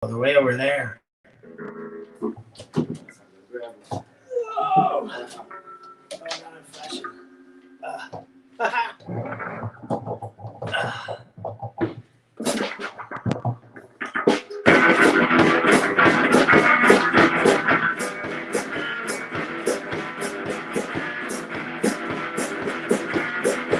the way over there. Oh, not in fashion.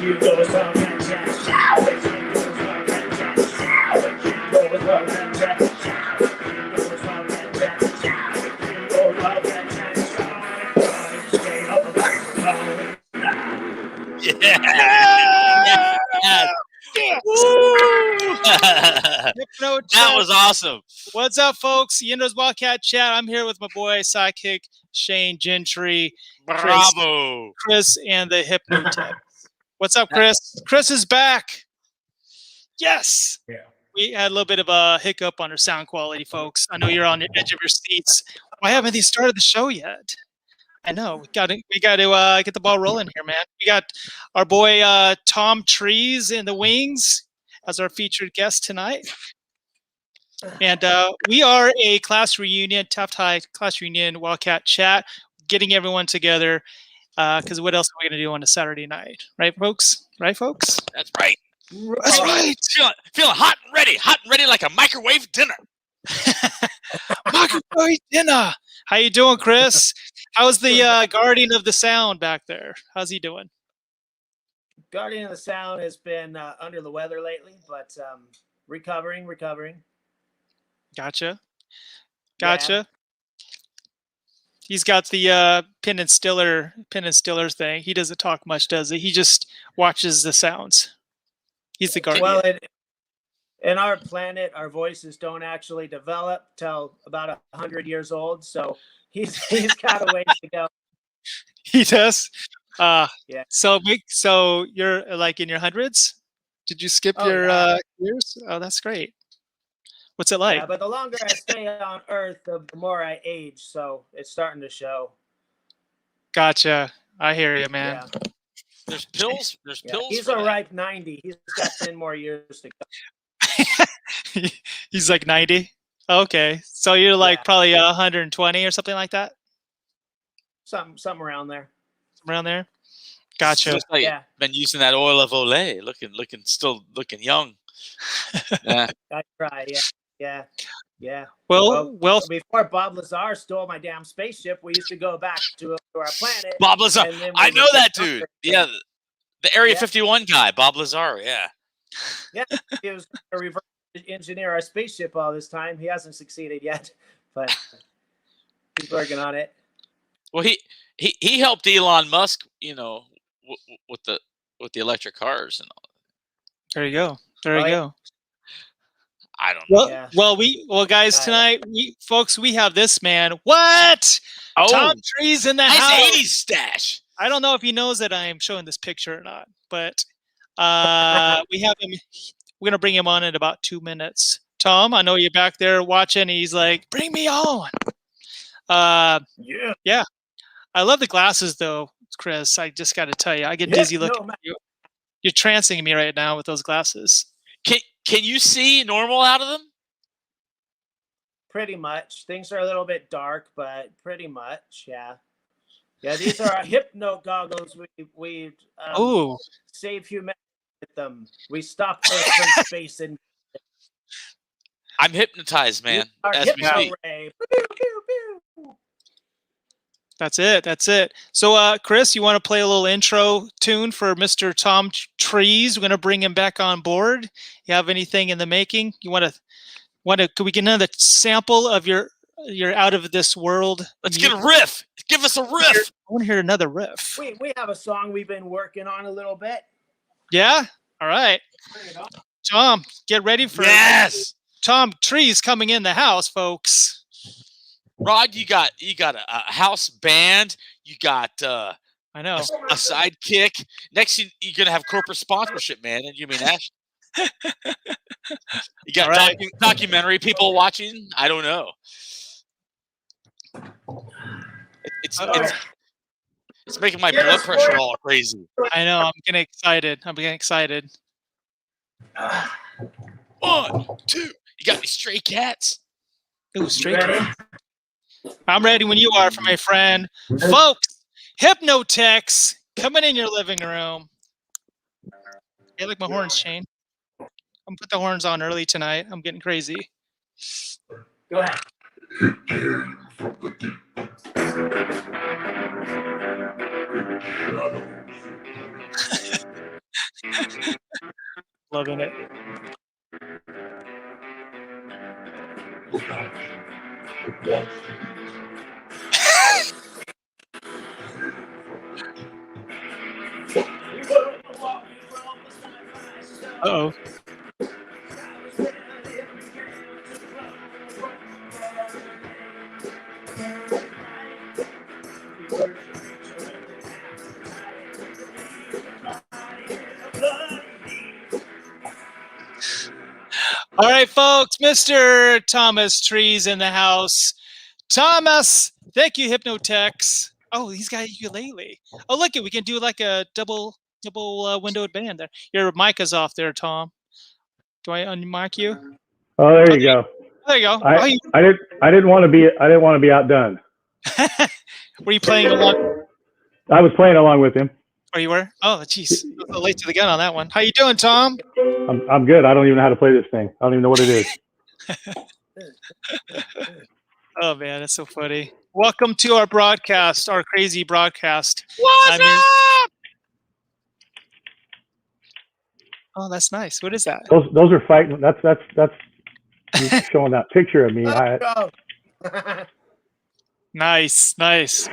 You go with some and chat, shout it. You go with some and chat, shout it. You go with some and chat, shout it. You go with some and chat, shout it. You go with some and chat, shout it. Straight up the microphone. That was awesome. What's up, folks? YeNDoR'S WiLDCaT chat. I'm here with my boy, sidekick Shane Gentry. Bravo. Chris and the Hypnotech. What's up, Chris? Chris is back. Yes. Yeah. We had a little bit of a hiccup on our sound quality, folks. I know you're on the edge of your seats. Why haven't they started the show yet? I know. We got to get the ball rolling here, man. We got our boy ToM TReeS in the wings as our featured guest tonight. And we are a class reunion, Taft High class reunion, WiLDCaT chat, getting everyone together. Because what else are we going to do on a Saturday night? Right, folks? Right, folks? That's right. That's right. Feeling hot and ready like a microwave dinner. Microwave dinner. How you doing, Chris? How's the guardian of the sound back there? How's he doing? Guardian of the Sound has been under the weather lately, but recovering. Gotcha. Yeah. He's got the pin and stiller thing. He doesn't talk much, does he? He just watches the sounds. He's the guardian. Well, in our planet, our voices don't actually develop till about 100 years old, so he's got a ways to go. He does. Yeah. So you're like in your hundreds? Did you skip your years? Oh, that's great. What's it like? Yeah, but the longer I stay on Earth, the more I age, so it's starting to show. Gotcha. I hear you, man. Yeah. There's pills. There's pills. He's a ripe 90. He's got 10 more years to go. He's like 90. Okay, so you're like probably 120 or something like that. Something around there. Around there. Gotcha. Looks like been using that oil of Olay, still looking young. Yeah. I try. Yeah. Well, before Bob Lazar stole my damn spaceship, we used to go back to our planet. Bob Lazar. I know that dude. Yeah, the Area 51 guy, Bob Lazar. Yeah. Yeah, he was a reverse engineer our spaceship all this time. He hasn't succeeded yet, but he's working on it. Well, he helped Elon Musk, with the electric cars and all. There you go. There you go. I don't know. Well, guys, tonight, we have this man. What? Oh, ToM TReeS in the house. Nice 80s stash. I don't know if he knows that I am showing this picture or not, but we have him. We're gonna bring him on in about 2 minutes. ToM, I know you're back there watching. He's like, "Bring me on." Yeah. I love the glasses, though, Chris. I just got to tell you, I get dizzy looking at you. You're trancing me right now with those glasses. Can you see normal out of them? Pretty much. Things are a little bit dark, but pretty much, yeah. Yeah, these are our hypno goggles. We save humanity with them. We stop Earth from space and. I'm hypnotized, man. That's it. So, Chris, you want to play a little intro tune for Mr. ToM TReeS? We're going to bring him back on board. You have anything in the making? You want to? Could we get another sample of your out of this world? Let's get a riff. Give us a riff. I want to hear another riff. We have a song we've been working on a little bit. Yeah. All right. ToM, get ready for ToM TReeS coming in the house, folks. Rod, you got a house band. You got I know a sidekick. Next, you're gonna have corporate sponsorship, man. And you mean Ash? You got documentary people watching. I don't know. It's making my blood pressure all crazy. I know. I'm getting excited. 1, 2. You got any stray cats? Ooh, straight. I'm ready when you are, for my friend. Folks, Hypnotex coming in your living room. Hey, like my horns, Shane. I'm gonna put the horns on early tonight. I'm getting crazy. Go ahead. Loving it. Uh-oh. All right, folks, Mr. Thomas TReeS in the house. Thomas, thank you, Hypnotex. Oh, he's got a ukulele. Oh, look, we can do like a double windowed band there. Your mic is off there, Tom. Do I unmic you? Oh, there you go. There you go. I didn't want to be outdone. Were you playing along? I was playing along with him. Oh, you were? Oh, jeez. Late to the gun on that one. How you doing, Tom? I'm good. I don't even know how to play this thing. I don't even know what it is. Oh man, that's so funny. Welcome to our broadcast, our crazy broadcast. What's up? Oh, that's nice. What is that? Those are fighting. That's you showing that picture of me. Nice.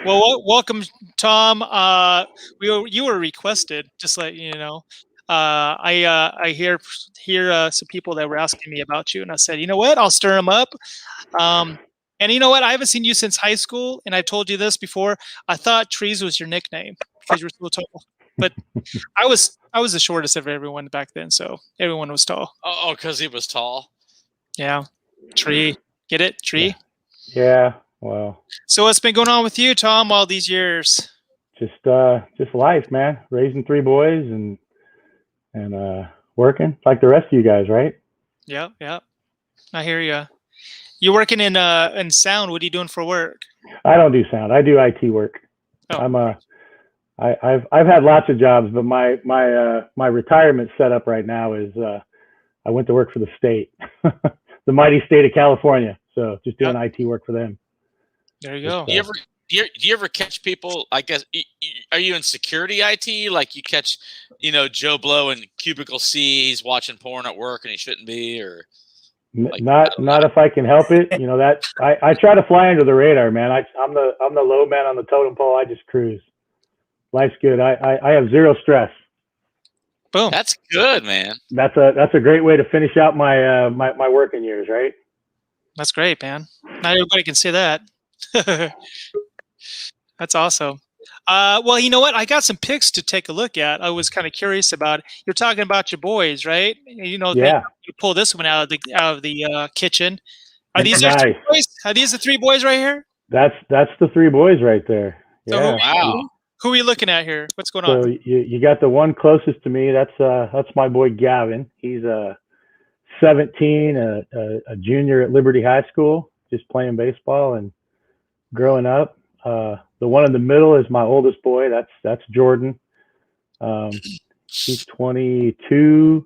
Well, welcome, Tom. You were requested, just let you know. I hear some people that were asking me about you, and I said, you know what, I'll stir them up. And you know what, I haven't seen you since high school, and I told you this before. I thought TReeS was your nickname because you were so tall, but I was the shortest of everyone back then, so everyone was tall. Oh, because he was tall. Yeah, Tree. Get it, Tree? Yeah. Well. So what's been going on with you, Tom, all these years? Just life, man. Raising 3 boys and working like the rest of you guys, right? Yeah. I hear you. You working in sound? What are you doing for work? I don't do sound. I do IT work. Oh. I've had lots of jobs, but my retirement setup right now is I went to work for the state, the mighty state of California. So just doing IT work for them. There you go. Do you ever catch people? I guess are you in security IT? Like you catch, Joe Blow in cubicle C, he's watching porn at work and he shouldn't be, or like, not if I can help it. That I try to fly under the radar, man. I'm the low man on the totem pole. I just cruise. Life's good. I have zero stress. Boom. That's good, man. That's a great way to finish out my my working years, right? That's great, man. Not everybody can say that. That's awesome. Well, you know what? I got some pics to take a look at. I was kind of curious about. You're talking about your boys, right? Yeah. You pull this one out of the kitchen. Are these nice. 3 boys? Are these the 3 boys right here? That's the 3 boys right there. So yeah. Wow. Who are you looking at here? What's going on? So you got the one closest to me. That's my boy Gavin. He's 17, a junior at Liberty High School, just playing baseball and growing up. The one in the middle is my oldest boy. That's Jordan. He's 22,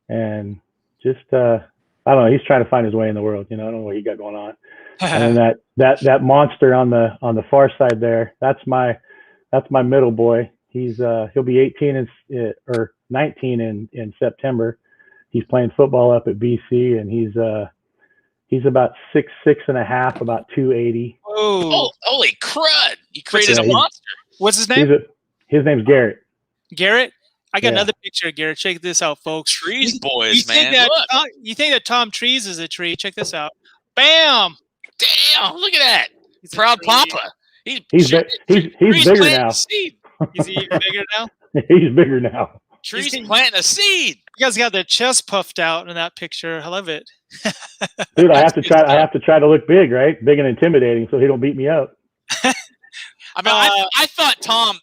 and just I don't know. He's trying to find his way in the world. I don't know what he got going on. And then that monster on the far side there. That's my middle boy. He'll be 18 or 19 in September. He's playing football up at BC, and he's about 6'6.5", about 280. Oh, holy crud! You created a monster. What's his name? His name's Garrett. Garrett? I got another picture of Garrett. Check this out, folks. TReeS boys, man. You think that Tom TReeS is a tree? Check this out. Bam! Damn! Look at that. Proud Papa. He's bigger now. Is he even bigger now? He's bigger now. TReeS planting a seed. You guys got their chest puffed out in that picture. I love it. Dude, I have to try to look big, right? Big and intimidating, so he don't beat me up. I mean, I thought Tom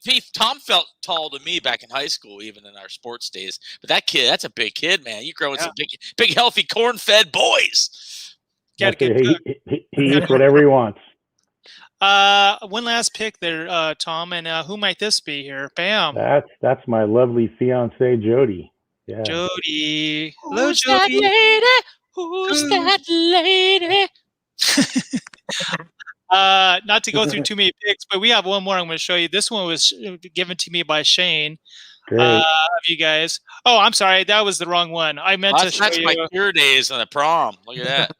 felt tall to me back in high school, even in our sports days. But that's a big kid, man. You growing some big, healthy, corn-fed boys. Got That's a good it. cook. He eats whatever he wants. One last pick there, Tom, and who might this be here? Bam, That's my lovely fiance Jody. Yeah. Jody. Hello, Who's that Jody. lady? Who's that lady? Not to go through too many picks, but we have one more I'm going to show you. This one was given to me by Shane. Great. Of you guys. Oh, I'm sorry. That was the wrong one. I meant to show That's you. my cure days on the prom. Look at that.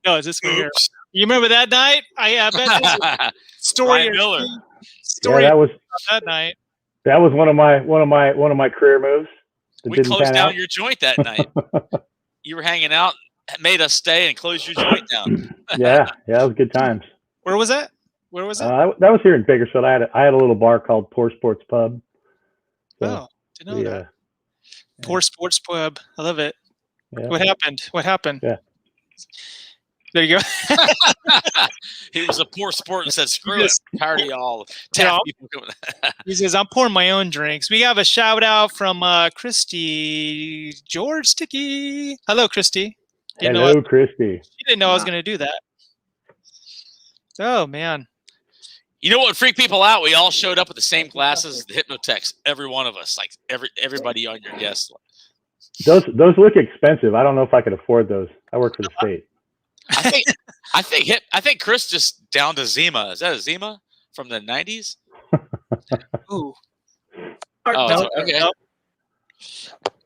No, it's this one here. Oops. You remember that night? I bet this is a story. Ryan Miller. Story Yeah, about that night. that was one of my career moves. That We didn't closed pan down out. your joint that night. You were hanging out, made us stay and close your joint down. Yeah, that was good times. Where was that? Where was it? That was here in Bakersfield. I had a little bar called Poor Sports Pub. Oh, didn't know that. Poor Sports Pub. I love it. Yeah. What happened? What happened? Yeah. There you go. He was a poor sport and said, "Screw Yes. it, tired of y'all." Yeah. Tap people coming. He says, I'm pouring my own drinks. We have a shout out from Christy George Sticky. Hello, Christy. Hello, Christy. You didn't know I was going to do that. Oh, man. You know what freaked people out? We all showed up with the same glasses, the Hypnotex. Every one of us, like everybody on your guest. Those look expensive. I don't know if I could afford those. I work for the state. I think Chris just downed a Zima. Is that a Zima from the 90s? Ooh. Oh, okay.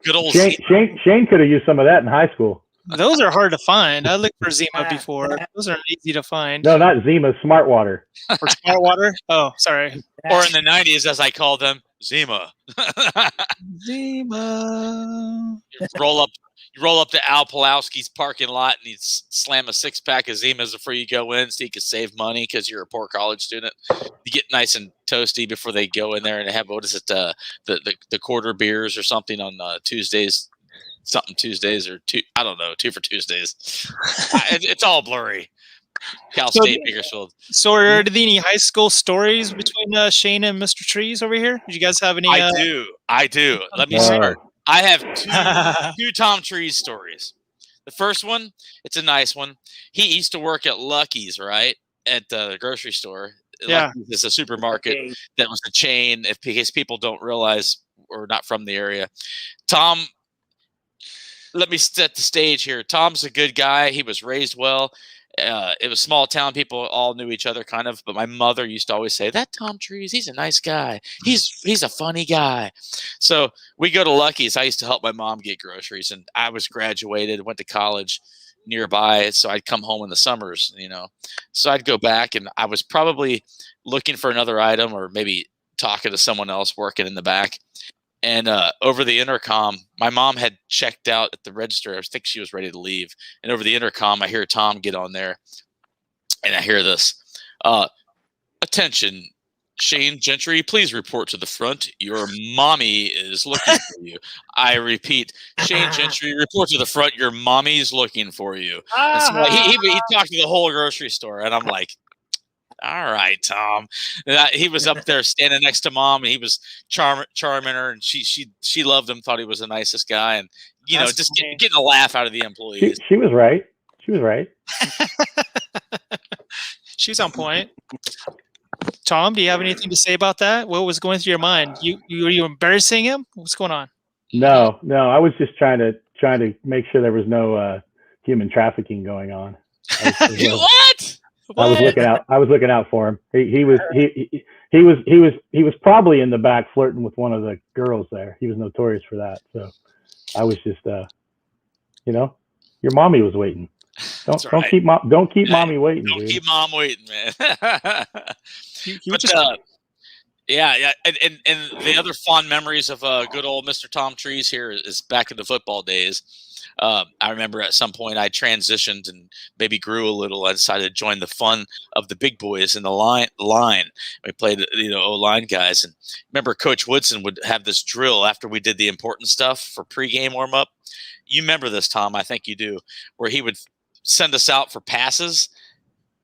Good old Shane could have used some of that in high school. Those are hard to find. I looked for Zima before. Those are easy to find. No, not Zima, Smart Water. Or Smart Water? Oh, sorry. Or in the 90s, as I called them, Zima. Zima. You roll up to Al Pulowski's parking lot and you slam a 6-pack of Zimas before you go in so you can save money because you're a poor college student. You get nice and toasty before they go in there and have, what is it, the quarter beers or something on Tuesdays. Something Tuesdays or I don't know, 2 for Tuesdays. It's all blurry. Cal State, Bakersfield. So are there any high school stories between Shane and Mr. Trees over here? Did you guys have any? I do. Let me start. I have two ToM TReeS stories. The first one, it's a nice one. He used to work at Lucky's, right? At the grocery store. Yeah. Lucky's is a supermarket that was a chain, in case people don't realize or not from the area. Tom, let me set the stage here. Tom's a good guy. He was raised well. It was small town. People all knew each other kind of, but my mother used to always say, that ToM TReeS, he's a nice guy. He's a funny guy. So we go to Lucky's. I used to help my mom get groceries, and I was graduated, went to college nearby. So I'd come home in the summers, so I'd go back, and I was probably looking for another item or maybe talking to someone else working in the back. And over the intercom, my mom had checked out at the register. I think she was ready to leave. And over the intercom, I hear Tom get on there. And I hear this. Attention, Shane Gentry, please report to the front. Your mommy is looking for you. I repeat, Shane Gentry, report to the front. Your mommy's looking for you. And so he talked to the whole grocery store. And I'm like, all right, Tom. He was up there standing next to Mom, and he was charming her, and she loved him, thought he was the nicest guy, and just getting a laugh out of the employees. She was right. She was right. She's on point. Tom, do you have anything to say about that? What was going through your mind? Were you embarrassing him? What's going on? No. I was just trying to make sure there was no human trafficking going on. What? I was looking out for him. He was probably in the back flirting with one of the girls there. He was notorious for that. So I was just, your mommy was waiting. Don't keep mommy waiting. Don't dude. keep mom waiting, man. Yeah. And the other fond memories of good old Mr. ToM TReeS here is back in the football days. I remember at some point I transitioned and maybe grew a little. I decided to join the fun of the big boys in the line. We played, O-line guys. And remember Coach Woodson would have this drill after we did the important stuff for pregame warm-up. You remember this, Tom, I think you do, where he would send us out for passes.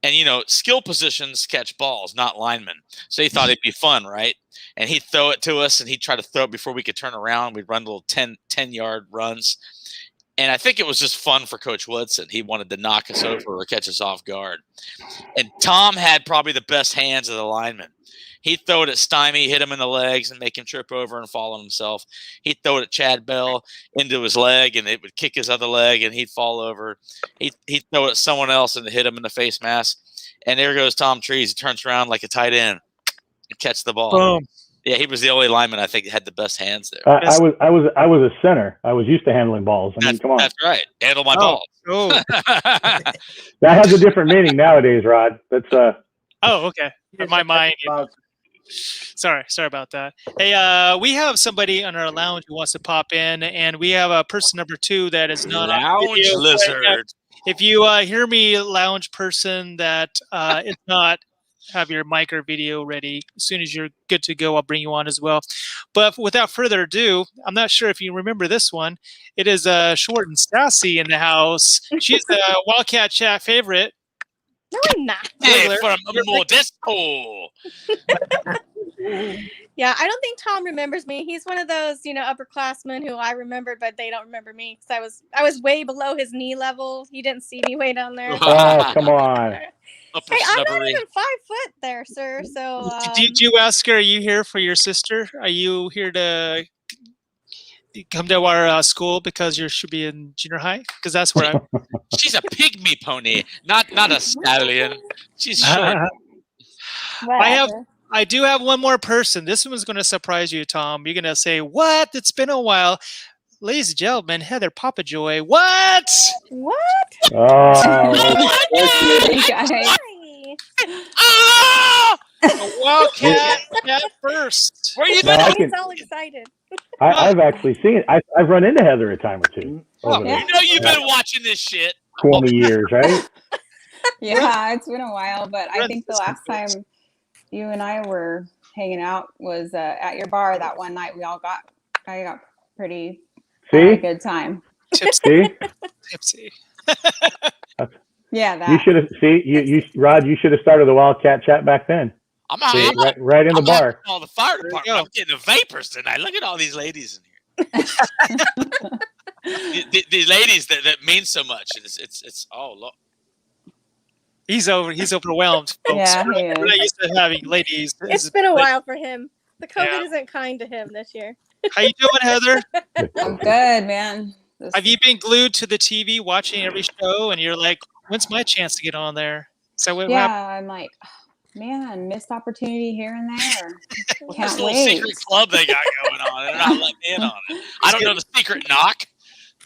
And, skill positions catch balls, not linemen. So he thought it'd be fun, right? And he'd throw it to us, and he'd try to throw it before we could turn around. We'd run little 10-yard runs. And I think it was just fun for Coach Woodson. He wanted to knock us over or catch us off guard. And Tom had probably the best hands of the linemen. He'd throw it at Stymie, hit him in the legs, and make him trip over and fall on himself. He'd throw it at Chad Bell into his leg, and it would kick his other leg, and he'd fall over. He'd throw it at someone else and hit him in the face mask. And there goes Tom TReeS. He turns around like a tight end and catch the ball. Boom. Yeah, he was the only lineman I think that had the best hands there. I was a center. I was used to handling balls. I mean, come on. That's right. Handle my balls. Oh. That has a different meaning nowadays, Rod. That's Oh, okay. In my mind. Sorry about that. Hey, we have somebody on our lounge who wants to pop in, and we have a person number 2 that is not on Lounge video. lizard. If you hear me, lounge person, that is not have your mic or video ready. As soon as you're good to go, I'll bring you on as well. But without further ado, I'm not sure if you remember this one. It is Short and Sassy in the house. She's a WiLDCaT chat favorite. No, I'm not. Hey, from Modesto. Yeah, I don't think Tom remembers me. He's one of those, upperclassmen who I remembered, but they don't remember me because I was way below his knee level. You didn't see me way down there. oh, come on. Hey, I'm not even 5 foot there, sir. So Did you ask her, are you here for your sister? Are you here to come to our school because you should be in junior high? Because that's where I'm. She's a pygmy pony, not a stallion. She's short. I do have one more person. This one's going to surprise you, Tom. You're going to say, what? It's been a while. Ladies and gentlemen, Heather Papajoy. What? What? Oh, You guys. Ah! WiLDCaT at first. Where you No, been? I He's can- all excited. I've actually seen it. I've run into Heather a time or two over Yeah. You know you've been watching this shit. the 20 years, right? Yeah, it's been a while, but I think the last time you and I were hanging out was at your bar that one night. I got pretty See? good time. See? Tipsy. Yeah, that. You should have, Rod, you should have started the WiLDCaT chat back then. I'm See, out. right in the I'm bar. out all the fire There you department. go. I'm getting the vapors tonight. Look at all these ladies in here. the ladies that mean so much. It's oh look. He's overwhelmed, folks. Yeah, he We're not is. used to having ladies. It's been a while for him. The COVID Yeah. isn't kind to him this year. How you doing, Heather? I'm good, man. Have you been glued to the TV watching every show, and you're like, when's my chance to get on there? So what Yeah, happened? I'm like, man, missed opportunity here and there. This Can't little wait. secret club they got going on, and they're not letting me in on it. I don't know the secret knock.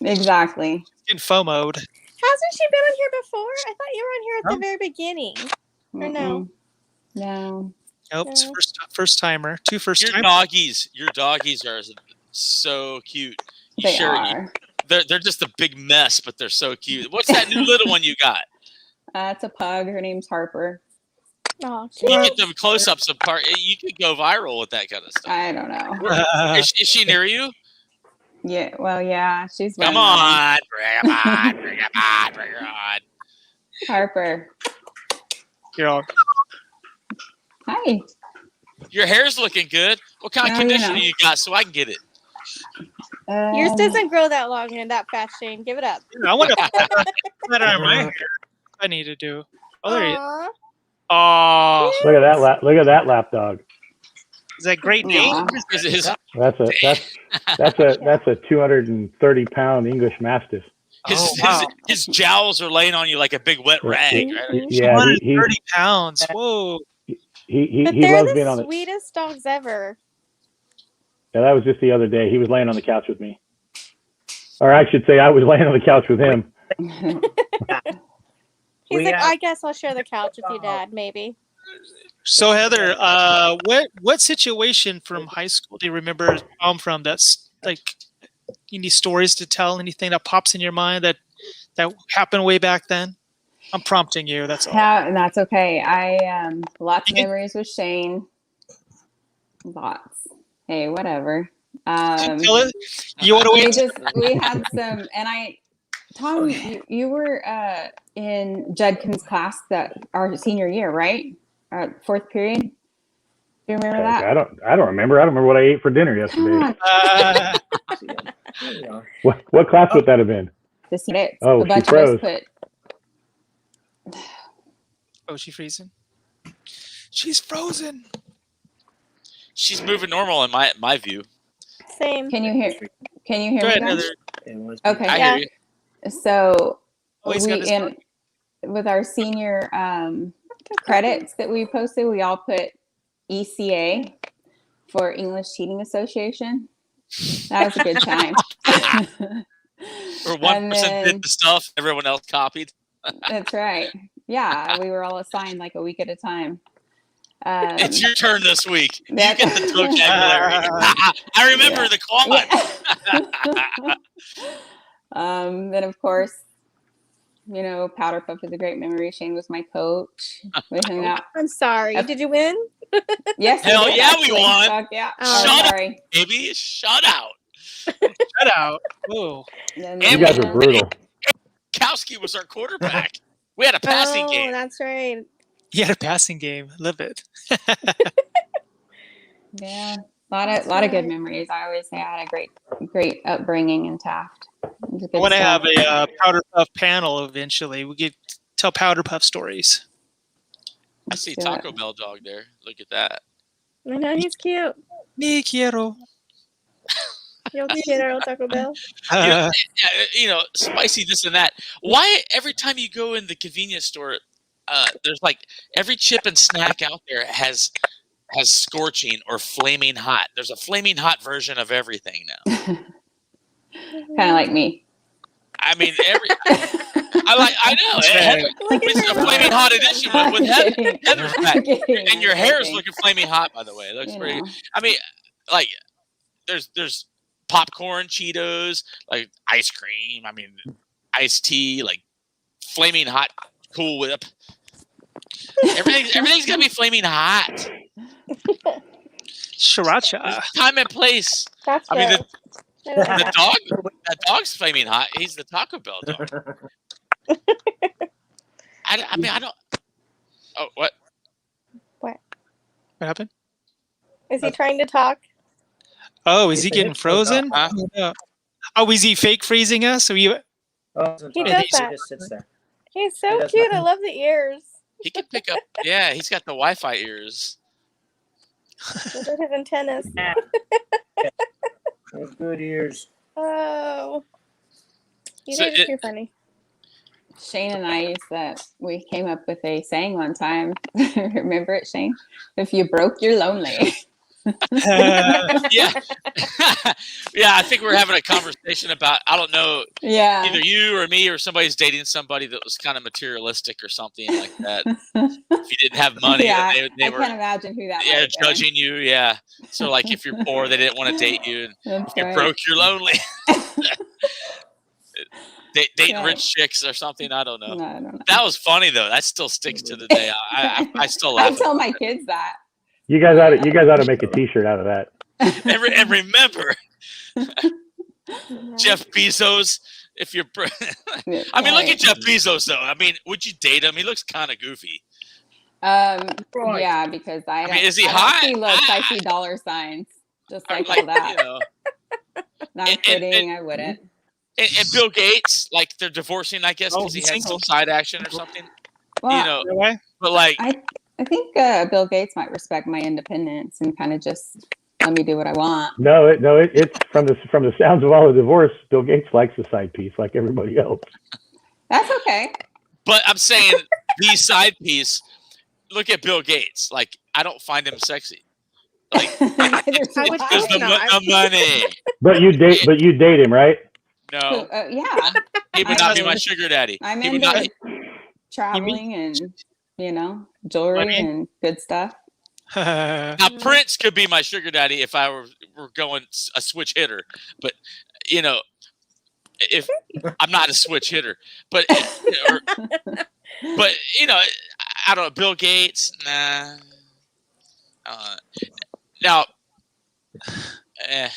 Exactly. In FOMO'd. Hasn't she been on here before? I thought you were on here at No. the very beginning. Or no? Mm-mm. No. Nope, it's No. first timer. Two first Your timers. doggies are so cute. You They sure are. they're just a big mess, but they're so cute. What's that new little one you got? It's a pug. Her name's Harper. Oh, You get them close-ups apart. You could go viral with that kind of stuff. I don't know. Is she near you? Yeah. Well, yeah. She's Come running. on, bring her on. Harper. You're all, Hi. Your hair's looking good. What kind of Oh, you conditioner know. you got so I can get it? yours Um, doesn't grow that long and that fast, Shane. Give it up. I want to put that on my hair. I need to do. Oh, there you Aw. Oh, Look at that lap dog. is that Great Dane? Aw. That's a 230-pound English Mastiff. Oh, wow. His jowls are laying on you like a big wet rag. Right? Yeah, 130 pounds. Whoa. he But they're loves being on the it. sweetest dogs ever. Yeah, that was just the other day. He was laying on the couch with me, or I should say, I was laying on the couch with him. He's like, I guess I'll share the couch with you, Dad, maybe. So Heather, what situation from high school do you remember from that's like any stories to tell? Anything that pops in your mind that happened way back then? I'm prompting you. That's all. That's okay. I lots of memories with Shane. Lots. Hey, whatever. Tell it. You want to wait? We had some, and Tom, you were in Judkin's class that our senior year, right? Fourth period. Do you remember that? I don't remember. I don't remember what I ate for dinner yesterday. Come on. What class would that have been? the credits. Oh, a bunch she of us froze. put. Oh, she freezing? She's frozen. She's moving normal in my view. Same. Can you hear? Can you hear Go me, ahead, guys? Heather. It was Okay. I Yeah. hear you. So Oh, he's got his phone. with our senior credits that we posted, we all put ECA for English Cheating Association. That was a good time. Or one And person then- did the stuff, everyone else copied. That's right. Yeah, we were all assigned like a week at a time. It's your turn this week. You that- get the vocabulary. I remember the quad. Yeah. Then of course, you know, Powder Puff is a great memory. Shane was my coach. We hung out. I'm sorry. Did you win? Yes, Hell did, yeah, we actually. won. Fuck yeah. Oh, Shut up. Sorry. Baby, shut out. Shut out. Whoa. And You And guys are brutal. Kowski was our quarterback. We had a passing Oh, game. that's right. He had a passing game. Love it. yeah, a lot of good memories. I always say I had a great upbringing in Taft. It was good I want to stuff. have a Powder Puff panel eventually. We could tell Powder Puff stories. I see do it. Taco Bell dog there. Look at that. I know he's cute. Me quiero. Yo quiero Taco Bell. Yeah, you know, spicy this and that. Why every time you go in the convenience store, there's like every chip and snack out there has scorching or flaming hot. There's a flaming hot version of everything now. Kind of like me. I mean, I know. Heather, Look at it's a her. flaming hot edition I'm with Heather. kidding. Heather's I'm back. kidding. And your I'm hair is joking. looking flaming hot, by the way. It looks You pretty. know. I mean, like, there's popcorn, Cheetos, like ice cream. I mean, iced tea, like flaming hot Cool Whip. Everything's gonna be flaming hot. Sriracha. Time and place. That's I mean, gross. I don't The like dog, that dog's flaming hot. He's the Taco Bell dog. I mean, I don't. Oh, what? What happened? that. Is he trying to talk? Oh, is he getting frozen? Huh? Oh, is he fake freezing us? So you? Oh, He he does that. just sits there. He's He so does cute. I nothing. love the ears. He can pick up. Yeah, he's got the Wi-Fi ears. Those are his antennas. Those good ears. Oh. You So guys are too funny. Shane and I we came up with a saying one time. Remember it, Shane? If you broke, you're lonely. Yeah, yeah. I think we're having a conversation about. I don't know. Yeah. Either you or me or somebody's dating somebody that was kind of materialistic or something like that. If you didn't have money, Yeah, they I were can't imagine who that yeah might have been. judging you. Yeah. So like if you're poor, they didn't want to date you, and That's if you're right. broke, you're lonely. Dating Yeah. rich chicks or something. I don't know. No, I don't know. That was funny though. That still sticks to the day. I still I laugh. tell my kids that. You guys ought to make a T-shirt out of that. And remember, Yeah. Jeff Bezos. If you're, I mean, look at Jeff Bezos though. I mean, would you date him? He looks kind of goofy. Right. Yeah, because I don't, mean, is he I don't hot? see looks, I see dollar signs. Just I'm like all that. you know, No, I'm kidding, I wouldn't. and Bill Gates, like they're divorcing, I guess, Oh, because he he's had single. some side action or something. Well, You know, No way? but like, I think Bill Gates might respect my independence and kind of just let me do what I want. It's from the sounds of all the divorce. Bill Gates likes the side piece like everybody else. That's okay. but I'm saying the side piece. Look at Bill Gates. Like, I don't find him sexy. Like, Neither do I would I. because the money. But you date him, right? No, Yeah, he would not be my sugar daddy. I'm He would into not. traveling and jewelry Women? and good stuff. Now Prince could be my sugar daddy if I were going a switch hitter, but you know, if I'm not a switch hitter, but you know, I don't know. Bill Gates, nah. Now, now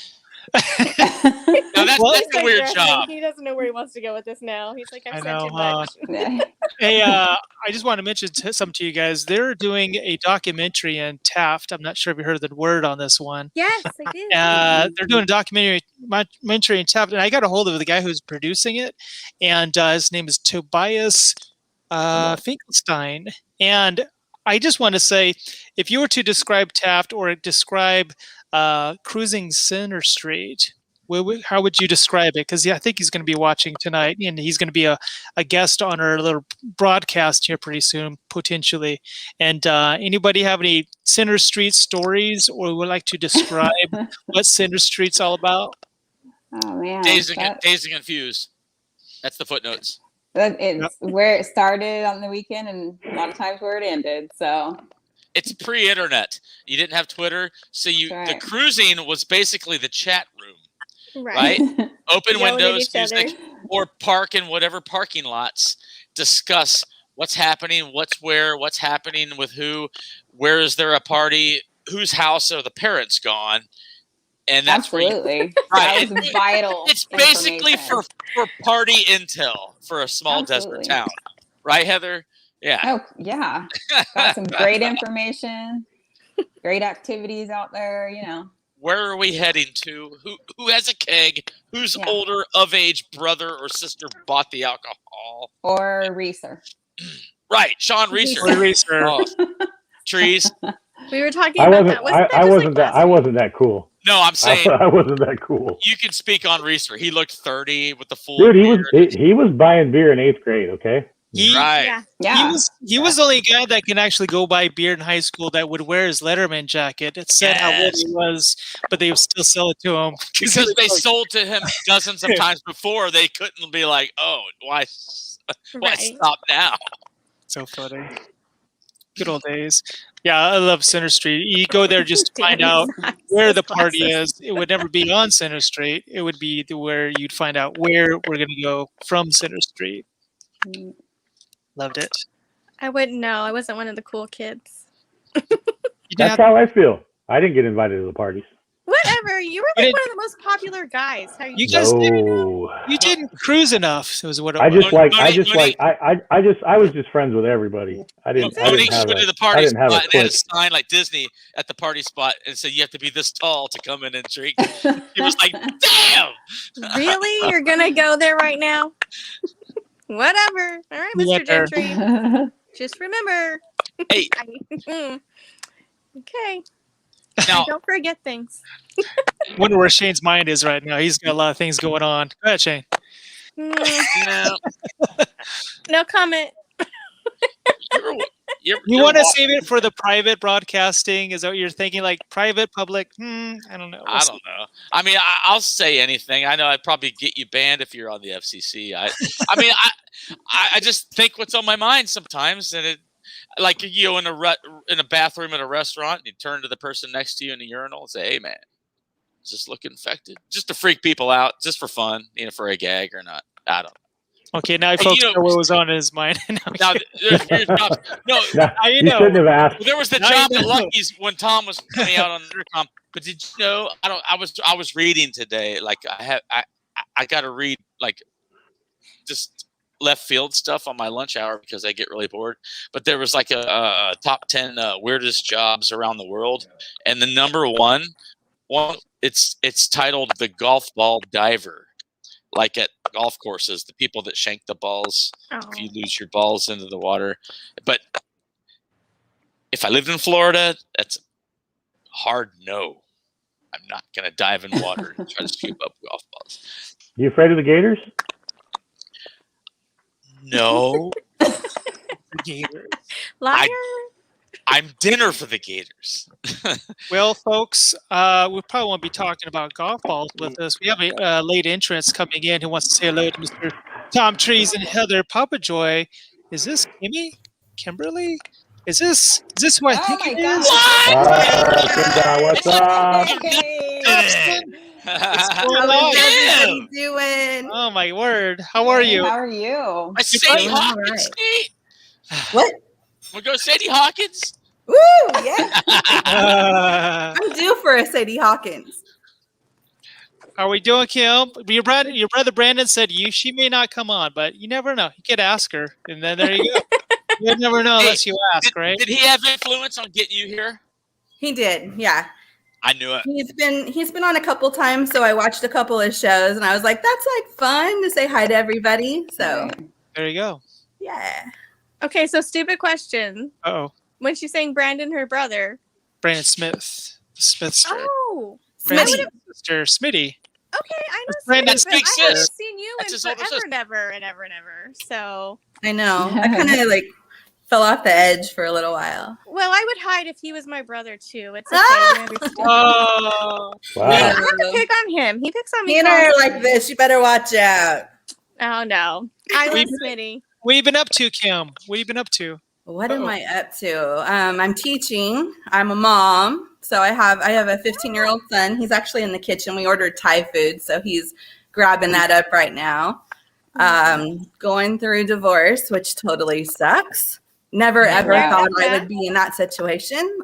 that's Well, a weird digressing. job. He doesn't know where he wants to go with this now. He's like, I've I said know, too much. Hey, I I just want to mention something to you guys. They're doing a documentary in Taft. I'm not sure if you heard the word on this one. Yes, I did. They're doing a documentary in Taft, and I got a hold of the guy who's producing it, and his name is Tobias Finkelstein. And I just want to say, if you were to describe Taft or describe cruising Center Street, how would you describe it? Because I think he's going to be watching tonight, and he's going to be a guest on our little broadcast here pretty soon, potentially. And anybody have any Center Street stories, or would like to describe what Center Street's all about? Oh man, Dazed and Confused. That's the footnotes. It's where it started on the weekend, and a lot of times where it ended. So it's pre-internet. You didn't have Twitter, so the cruising was basically the chat room. Right? Open windows, music, or park in whatever parking lots. Discuss what's happening, what's where, what's happening with who, where is there a party, whose house are the parents gone, and that's absolutely right. That was vital. It's basically for party intel for a small desert town, right, Heather? Yeah. Oh yeah, got some great information, great activities out there. You know. Where are we heading to? Who has a keg? Whose older of age brother or sister bought the alcohol? Or Reeser. Right, Sean Reeser. Oh, TReeS. We were talking about that. I wasn't that cool. No, I'm saying I wasn't that cool. You can speak on Reeser. He looked 30 with the full. Dude, he was buying beer in 8th grade. Okay. He was the only guy that can actually go buy beer in high school that would wear his Letterman jacket. It said how old he was, but they would still sell it to him. Because they sold to him dozens of times before. They couldn't be like, oh, why stop now? So funny. Good old days. Yeah, I love Center Street. You go there just to find out where the party is. It would never be on Center Street. It would be where you'd find out where we're going to go from Center Street. Loved it. I wouldn't know. I wasn't one of the cool kids. That's how I feel. I didn't get invited to the parties. Whatever. You were like one of the most popular guys. You guys didn't cruise enough. It was what I was just friends with everybody. I didn't have to the party spot a and they had a sign like Disney at the party spot and said you have to be this tall to come in and drink. He was like, damn. Really? You're gonna go there right now? Whatever. All right, Mr. Gentry. Just remember. Hey. Okay. Now, don't forget things. Wonder where Shane's mind is right now. He's got a lot of things going on. Go ahead, Shane. No comment. You want to save it for the private broadcasting? Is that what you're thinking? Like private, public? I don't know. I don't know. I mean, I'll say anything. I know I'd probably get you banned if you're on the FCC. I just think what's on my mind sometimes, and it. Like you go in a bathroom at a restaurant, and you turn to the person next to you in the urinal and say, "Hey, man, does this look infected?" Just to freak people out, just for fun, for a gag or not. I don't know. Okay, now folks know what was on his mind. I you shouldn't have asked. There was the job at Lucky's when Tom was coming out on the intercom. But did you know? I was reading today. Like I got to read like just left field stuff on my lunch hour because I get really bored. But there was like a top 10 weirdest jobs around the world, and the number one it's titled the golf ball diver. Like at golf courses, the people that shank the balls if you lose your balls into the water. But if I lived in Florida, that's hard no. I'm not gonna dive in water and try to scoop up golf balls. You afraid of the gators? No. Gators. Liar. I'm dinner for the Gators. Well, folks, we probably won't be talking about golf balls with us. We have a late entrance coming in who wants to say hello to Mr. Tom TReeS and Heather Papajoy. Is this Kimberly? Is this who I think it is? What's up? How's everybody doing? Oh my word! How are you? How are you? Sadie Hawkins. What? We'll go Sadie Hawkins. Woo! Yeah. I'm due for a Sadie Hawkins. How are we doing, Kim? Your brother Brandon said she may not come on, but you never know. You could ask her, and then there you go. You never know Hey, unless you ask, right? Did he have influence on getting you here? He did, yeah. I knew it. He's been on a couple times, so I watched a couple of shows, and I was like, that's like fun to say hi to everybody. So There you go. yeah. Okay, so stupid question. Uh-oh. When she's saying Brandon, her brother. Brandon Smith. Smithster. Oh, Smitty. Sister Smitty. okay. I know Brandon Smitty, but Big I haven't Sis. seen you That's in his older forever, sister. never and ever and ever. So, I know. I kind of like fell off the edge for a little while. well, I would hide if he was my brother too. It's okay. We understand. Oh. Wow. I have to pick on him. He picks on me. Me and her are constantly. like this. You better watch out. Oh no, I love We- Smitty. What have you been up to, Kim? What have you been up to? What am I up to? I'm teaching. I'm a mom. So I have a 15-year-old son. He's actually in the kitchen. We ordered Thai food, so he's grabbing that up right now. Going through divorce, which totally sucks. Never ever Yeah. thought I would be in that situation.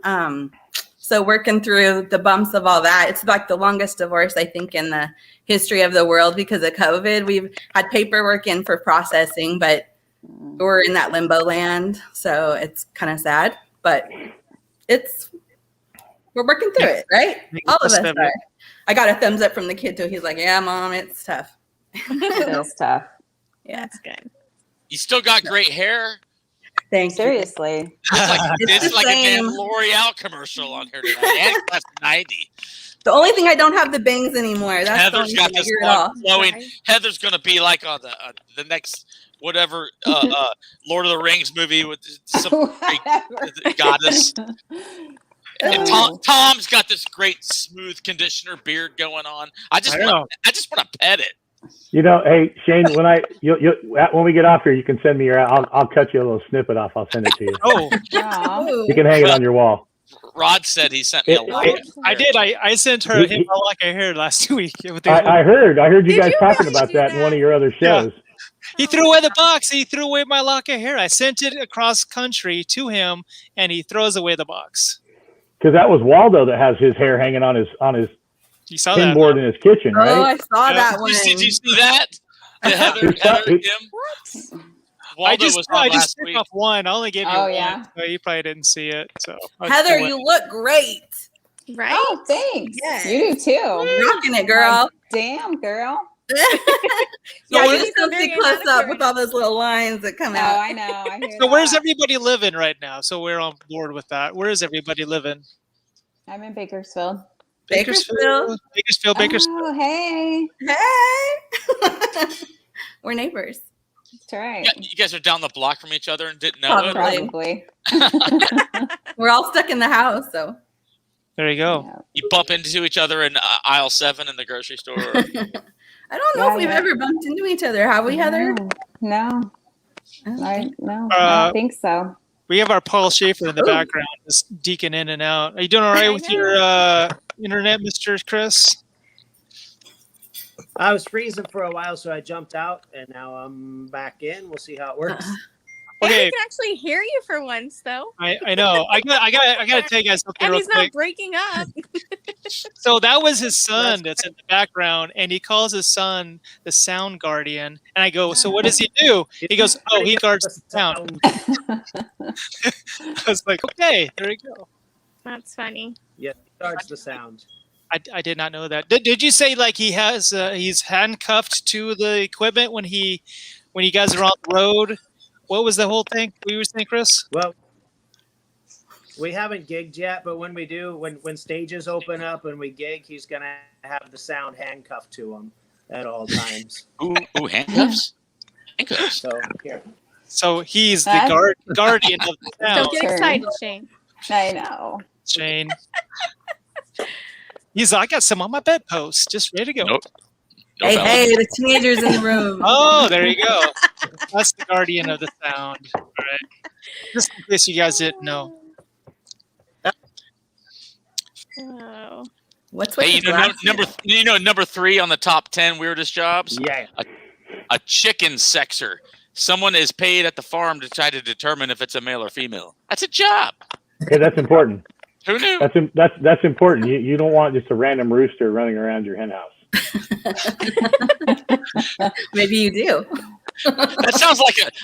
So working through the bumps of all that. It's like the longest divorce, I think, in the history of the world because of COVID. We've had paperwork in for processing, but we're in that limbo land. So it's kind of sad, but we're working through it, right? All of us are. I got a thumbs up from the kid too. He's like, yeah, Mom, it's tough. It is tough. Yeah. That's good. You still got great hair. Thank you. Seriously. It's It's the like a damn same. L'Oreal commercial on here tonight. And class of 90. The only thing I don't have the bangs anymore. That's the Heather's only got thing I this hear it long all. flowing. Right. Heather's gonna be like on the next whatever Lord of the Rings movie with some great goddess. And Tom's got this great smooth conditioner beard going on. I just want to pet it. You know, hey Shane, when we get off here, you can send me your. I'll cut you a little snippet off. I'll send it to you. Oh, Aw. Ooh. You can hang it on your wall. Rod said he sent me a lot. I did. I sent her him a lock of hair last week. I heard you Did guys you talking really about do that in that? one of your other shows. He threw away the box. He threw away my lock of hair. I sent it across country to him, and he throws away the box. Because that was Waldo that has his hair hanging on his You saw that? pinboard in his kitchen, Oh, right? I saw that one. Did you see that? The Heather and him? What? Waldo was on I last just week. took off one. I only gave you Oh, one, yeah. so you probably didn't see it. So Heather, you look great. Right? Oh, thanks. Yes. You do too. Rocking it, girl. Damn, girl. Yeah, So you just don't very see close up inaccurate. with all those little lines that come Oh, out. I know. I hear So where's that. everybody living right now? So we're on board with that. Where is everybody living? I'm in Bakersfield. Bakersfield. Bakersfield. Oh, hey. Hey. We're neighbors. That's right. Yeah, you guys are down the block from each other and didn't know it. Probably. Probably. We're all stuck in the house, so. There you go. Yeah. You bump into each other in aisle 7 in the grocery store. I don't know if we've Yeah. ever bumped into each other. Have we, Heather? No. Oh, I don't Uh, think so. We have our Paul Schaefer in the Ooh. background, just deeking in and out. Are you doing all right I with know. your internet, Mr. Chris? I was freezing for a while, so I jumped out, and now I'm back in. We'll see how it works. And Okay. we can actually hear you for once, though. I know. I got to tell you guys something And real he's not quick. breaking up. So that was his son that's in the background, and he calls his son the sound guardian. And I go, so what does he do? He goes, oh, he guards the sound. I was like, okay, there we go. That's funny. Yeah, he starts the sound. I did not know that. Did you say like he has he's handcuffed to the equipment when you guys are on the road? What was the whole thing we were saying, Chris? Well, we haven't gigged yet, but when we do, when stages open up and we gig, he's gonna have the sound handcuffed to him at all times. Ooh, handcuffs? Handcuffs. So here, So he's the That's- guardian of the sound. Don't get Sure. excited, Shane. I know. Shane. He's like, I got some on my bedpost, just ready to go. Nope. No Hey, felony. hey, the teenagers in the room. Oh, there you go. That's the guardian of the sound. All right. Just in case you guys didn't know. Oh. What's with Hey, the glasses? number 3 on the top 10 weirdest jobs? yeah, A chicken sexer. Someone is paid at the farm to try to determine if it's a male or female. That's a job. Okay, that's important. Who knew? That's important. You don't want just a random rooster running around your hen house. Maybe you do. That sounds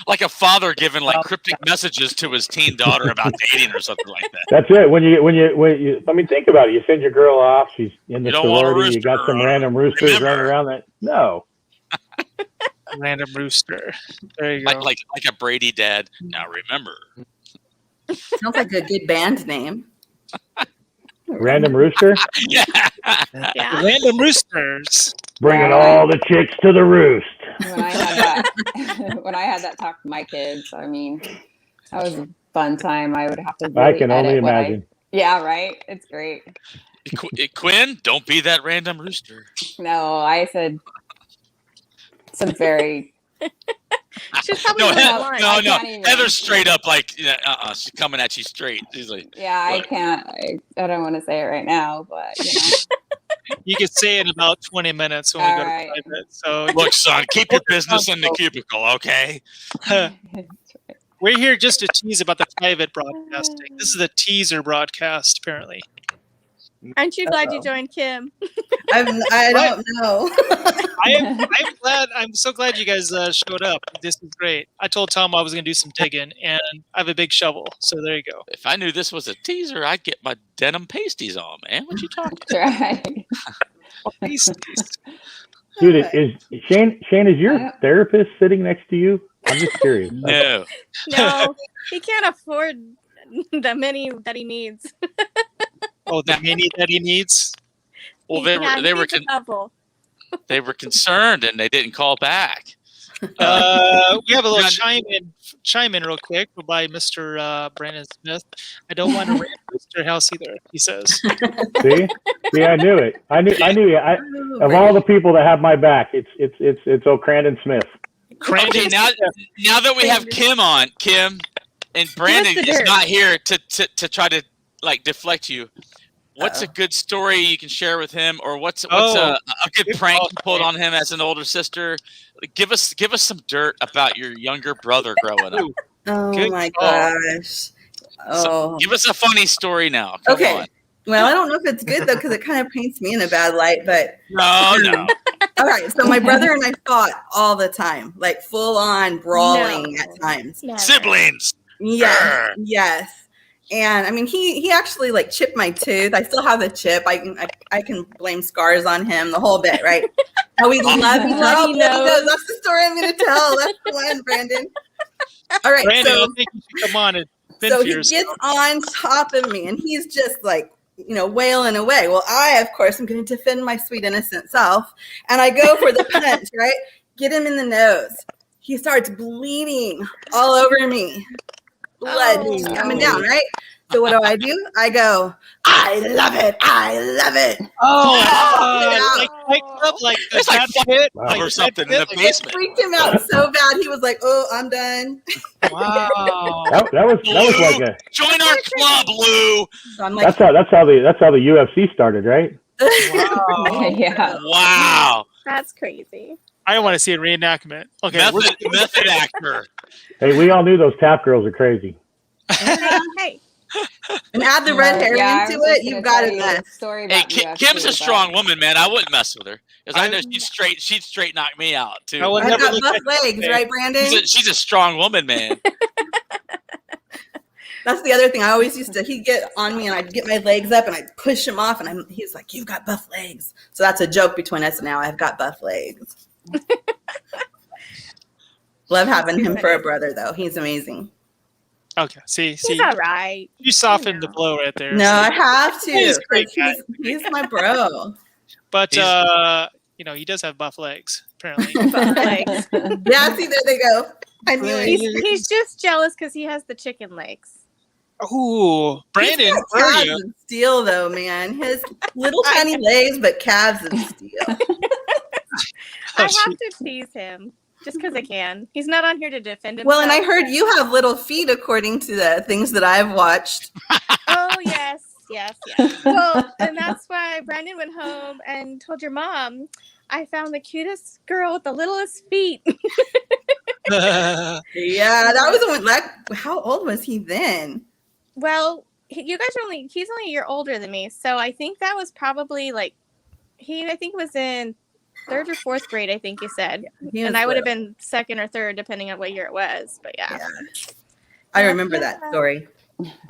like a father giving like cryptic messages to his teen daughter about dating or something like that. That's it. When you, I mean, think about it. You send your girl off. She's in the You don't want a sorority. You got rooster, some random roosters remember. running around. That no. Random rooster. There you go. Like a Brady dad. Now remember. Sounds like a good band name. Random rooster. Yeah. Yeah. Random roosters. Bringing Yeah. all the chicks to the roost. When I had that, when I had that talk to my kids, I mean, that was a fun time. I would have to. I Really can only edit what imagine. yeah, right. It's great. Quinn, don't be that random rooster. No, I said some very. She's probably No, really no, blunt. I no. can't even. Heather's straight up like, she's coming at you straight. She's like, Yeah, I Look. can't. I don't want to say it right now, but You could say it in about 20 minutes when All we go right. to private. So look, son, keep your business in the cubicle, okay? we're here just to tease about the private broadcasting. This is a teaser broadcast, apparently. Aren't you glad you joined Kim? I don't know. I'm so glad you guys showed up. This is great. I told Tom I was going to do some digging, and I have a big shovel. So there you go. If I knew this was a teaser, I'd get my denim pasties on, man. What you talking? right. Dude, is Shane? Is your therapist sitting next to you? I'm just curious. No. No, he can't afford the many that he needs. Oh, the mini that he needs. Well, He needs a they couple. were concerned and they didn't call back. We have a little Now- chime in real quick by Mr. Brandon Smith. I don't want to rant Mr. House either, he says. See, I knew it. I knew you. Of all the people that have my back, it's O'Crandon Smith. Okay, now that we have Kim on, Kim and Brandon the is dirt. not here to try to like deflect you. What's a good story you can share with him, or what's a good prank you pulled on him as an older sister? Give us some dirt about your younger brother growing up. Oh Good my call. gosh. So Oh. give us a funny story now. Come Okay. on. Well, I don't know if it's good though, because it kind of paints me in a bad light, but No. all right. So my brother and I fought all the time, like full on brawling No. at times. Never. Siblings. Yes. Grr. Yes. And I mean, he actually like chipped my tooth. I still have the chip. I can blame scars on him, the whole bit, right? How we love each other. Bloody nose. That's the story I'm going to tell. That's the one, Brandon. All right. Brandon, So I think you should come on and fend so for he yourself. gets on top of me, and he's just like, wailing away. Well, I, of course, am going to defend my sweet innocent self, and I go for the punch, right? Get him in the nose. He starts bleeding all over me. Blood Oh. just coming down, right? So what do? I go, I love it. I love it. Oh, Yeah. like the It's like cat fuck pit, Wow. like or the something in cat the pit, basement. Freaked him out so bad. He was like, oh, I'm done. like- Wow. That was like a. Join our club, Lou. So I'm like, That's how the UFC started, right? Wow. Yeah. Wow. That's crazy. I don't want to see a reenactment. Okay, Method actor. Hey, we all knew those tap girls are crazy. Hey, and add the red hair Yeah, I into was it. just You've gonna got tell it you then. a story Hey, about UFC, Kim's a but- strong woman, man. I wouldn't mess with her because I know she'd straight knock me out too. I would I've never got look buff at legs, her. right, Brandon? She's a strong woman, man. That's the other thing. I always he'd get on me and I'd get my legs up and I'd push him off and he's like, you've got buff legs. So that's a joke between us now. I've got buff legs. Love having him for a brother though. He's amazing. Okay, see, he's all right. you softened the blow right there. No, I have to. He's a great guy. He's my bro. But He's- he does have buff legs, apparently. Buff legs. Yeah, see, there they go. I knew it. He's just jealous because he has the chicken legs. Ooh, Brandon, He's got where are calves you? and steel though, man. His little tiny legs, but calves and steel. I Oh, have shoot. to tease him just because I can. He's not on here to defend himself. Well, and I heard you have little feet according to the things that I've watched. Oh, yes. Well, and that's why Brandon went home and told your mom, I found the cutest girl with the littlest feet. Yeah, that was when, like, how old was he then? Well, you guys are he's only a year older than me. So I think that was probably like, I think it was in 3rd or 4th grade, I think you said. He was And I would have little. been 2nd or 3rd, depending on what year it was. But yeah. I remember that story.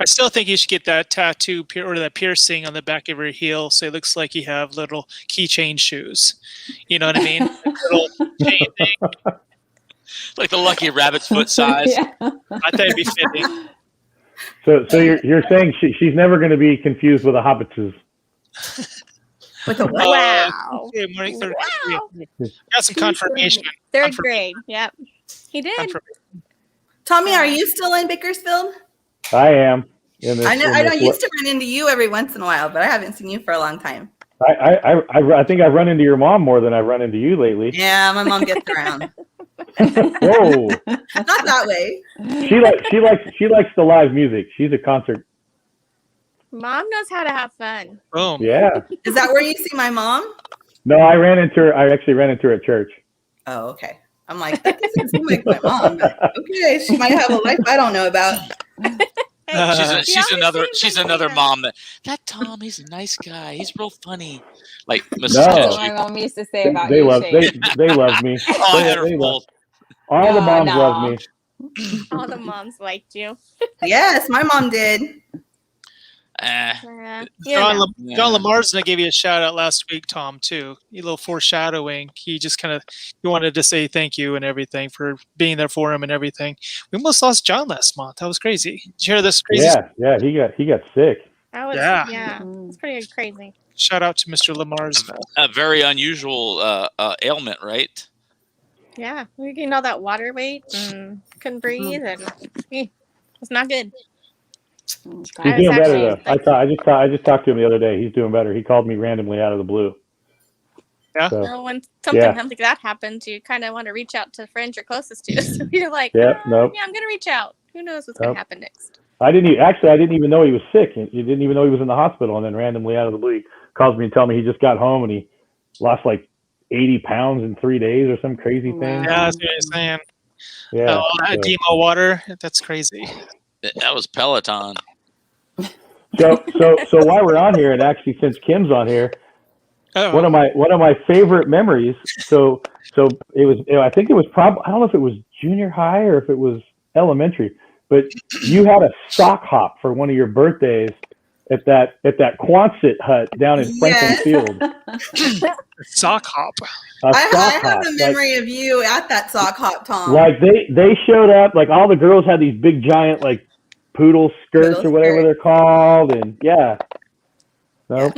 I still think you should get that tattoo or that piercing on the back of your heel, so it looks like you have little keychain shoes. You know what I mean? Like little chain thing. Like the Lucky Rabbit's foot size. Yeah. I thought it'd be fitting. So you're saying she's never going to be confused with a hobbitses. With a what? Wow. Okay, morning, third Wow. grade. Got some confirmation. 3rd grade. Yep. He did. Tommy, are you still in Bakersfield? I am. I know. I used to run into you every once in a while, but I haven't seen you for a long time. I think I've run into your mom more than I've run into you lately. Yeah, my mom gets around. Whoa. Not that way. She likes the live music. She's a concert. Mom knows how to have fun. Boom. Yeah. Is that where you see my mom? No, I actually ran into her at church. Oh, okay. I'm like, that doesn't seem like my mom. But okay, she might have a life I don't know about. She's another mom that Tom, he's a nice guy. He's real funny. Like Mrs. No. That's what Ketchy. my mom used to say about They you, love Shane. they love me. Oh, They they're love- both. all the moms No. love me. All the moms liked you. Yes, my mom did. Yeah. John Lamarsden gave you a shout out last week, Tom, too. A little foreshadowing. He just he wanted to say thank you and everything for being there for him and everything. We almost lost John last month. That was crazy. Did you hear this crazy? Yeah, he got sick. That was, Yeah. It's pretty crazy. Shout out to Mr. Lamarsden. A very unusual ailment, right? Yeah. You know that water weight and couldn't breathe and it's not good. He's I was doing better actually, though. I just talked to him the other day. He's doing better. He called me randomly out of the blue. Yeah. So, when something like that happens, you kind of want to reach out to friends you're closest to. So you're like, Nope. yeah, I'm going to reach out. Who knows what's going to happen next? I didn't even know he was sick. You didn't even know he was in the hospital. And then randomly out of the blue, he calls me and tells me he just got home and he lost like 80 pounds in 3 days or some crazy thing. Yeah, that's what he's saying. Yeah. Demo water. That's crazy. That was Peloton. So while we're on here, and actually since Kim's on here, one of my favorite memories. So it was. I think it was probably. I don't know if it was junior high or if it was elementary. But you had a sock hop for one of your birthdays at that Quonset hut down in Franklin Field. Sock hop. I have a memory of you at that sock hop, Tom. Like they showed up. Like all the girls had these big giant like poodle skirts or whatever they're called, and Nope.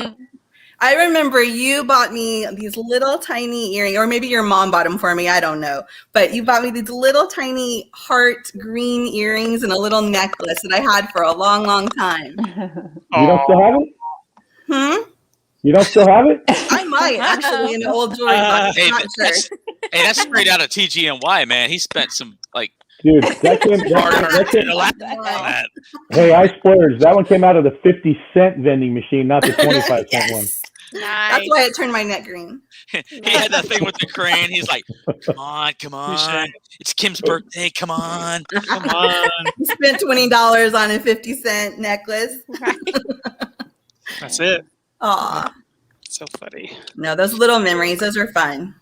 I remember you bought me these little tiny earrings, or maybe your mom bought them for me. I don't know. But you bought me these little tiny heart green earrings and a little necklace that I had for a long, long time. You don't still have it? You don't still have it? I might actually in an old jewelry box. Hey, Not sure. that's straight out of TGNY, man. He spent some like Dude, that came. Hey, I splurged. That one came out of the 50-cent vending machine, not the 25-cent one. Nice. That's why it turned my neck green. He had that thing with the crane. He's like, come on. It's Kim's birthday. Come on. Spent $20 on a 50-cent necklace. That's it. Aw. So funny. No, those little memories, those are fun.